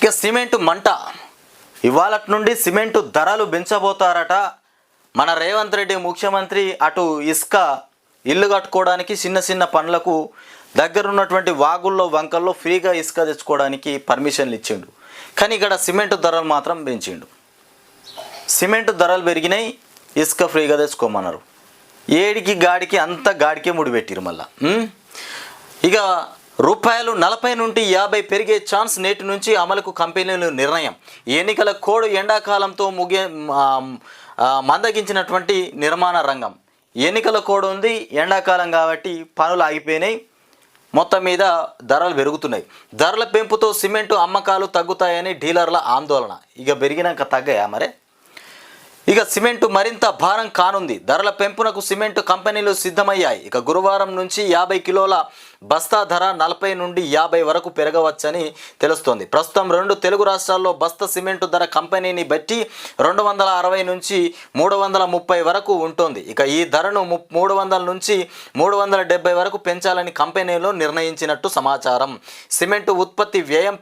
ఇక సిమెంటు మంట ఇవాళ నుండి సిమెంటు ధరలు పెంచబోతారట. మన రేవంత్ రెడ్డి ముఖ్యమంత్రి అటు ఇసుక ఇల్లు కట్టుకోవడానికి చిన్న చిన్న పనులకు దగ్గరున్నటువంటి వాగుల్లో వంకల్లో ఫ్రీగా ఇసుక తెచ్చుకోవడానికి పర్మిషన్లు ఇచ్చిండు. కానీ ఇక్కడ సిమెంటు ధరలు మాత్రం పెంచిండు. సిమెంటు ధరలు పెరిగినాయి, ఇసుక ఫ్రీగా తెచ్చుకోమన్నారు. ఏడికి గాడికి అంత గాడికే ముడిపెట్టిరు మళ్ళా. ఇక రూపాయలు 40 నుండి 50 పెరిగే ఛాన్స్ నేటి నుంచి అమలుకు కంపెనీలు నిర్ణయం. ఎన్నికల కోడ్ ఎండాకాలంతో మందగించినటువంటి నిర్మాణ రంగం. ఎన్నికల కోడ్ ఉంది, ఎండాకాలం కాబట్టి పనులు ఆగిపోయినాయి, మొత్తం మీద ధరలు పెరుగుతున్నాయి. ధరల పెంపుతో సిమెంటు అమ్మకాలు తగ్గుతాయని డీలర్ల ఆందోళన. ఇక పెరిగినాక తగ్గాయా మరే? ఇక సిమెంటు మరింత భారం కానుంది. ధరల పెంపునకు సిమెంటు కంపెనీలు సిద్ధమయ్యాయి. ఇక గురువారం నుంచి 50 కిలోల బస్తా ధర 40 నుండి 50 వరకు పెరగవచ్చని తెలుస్తోంది. ప్రస్తుతం 2 తెలుగు రాష్ట్రాల్లో బస్తా సిమెంటు ధర కంపెనీని బట్టి 260 నుంచి 330 వరకు ఉంటుంది. ఇక ఈ ధరను 300 నుంచి 370 వరకు పెంచాలని కంపెనీలు నిర్ణయించినట్టు సమాచారం. సిమెంటు ఉత్పత్తి వ్యయం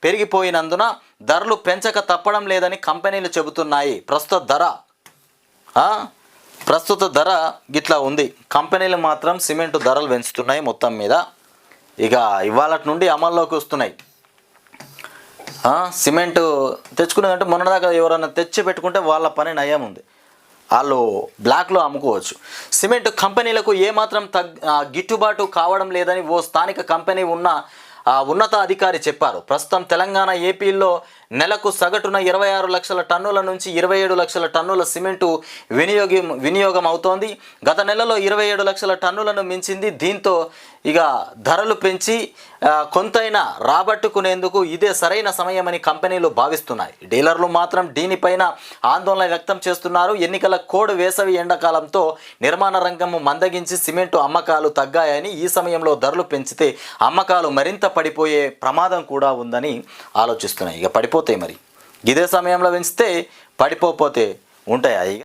పెరిగిపోయినందున ధరలు పెంచక తప్పడం లేదని కంపెనీలు చెబుతున్నాయి. ప్రస్తుత ధర గిట్లా ఉంది. కంపెనీలు మాత్రం సిమెంటు ధరలు పెంచుతున్నాయి మొత్తం మీద. ఇక ఇవాళ నుండి అమల్లోకి వస్తున్నాయి. సిమెంటు తెచ్చుకునేదంటే మొన్నదాకా ఎవరైనా తెచ్చి పెట్టుకుంటే వాళ్ళ పని నయం ఉంది, వాళ్ళు బ్లాక్లో అమ్ముకోవచ్చు. సిమెంటు కంపెనీలకు ఏమాత్రం గిట్టుబాటు కావడం లేదని ఓ స్థానిక కంపెనీ ఉన్నత అధికారి చెప్పారు. ప్రస్తుతం తెలంగాణ, ఏపీలో నెలకు సగటున 26 లక్షల టన్నుల నుంచి 27 లక్షల టన్నుల సిమెంటు వినియోగం అవుతోంది. గత నెలలో 27 లక్షల టన్నులను మించింది. దీంతో ఇక ధరలు పెంచి కొంతైనా రాబట్టుకునేందుకు ఇదే సరైన సమయమని కంపెనీలు భావిస్తున్నాయి. డీలర్లు మాత్రం దీనిపైన ఆందోళన వ్యక్తం చేస్తున్నారు. ఎన్నికల కోడ్, వేసవి ఎండాకాలంతో నిర్మాణ రంగం మందగించి సిమెంటు అమ్మకాలు తగ్గాయని, ఈ సమయంలో ధరలు పెంచితే అమ్మకాలు మరింత పడిపోయే ప్రమాదం కూడా ఉందని ఆలోచిస్తున్నాయి. ఇక పడిపోతాయి మరి, ఇదే సమయంలో పెంచితే పడిపోతే ఉంటాయా?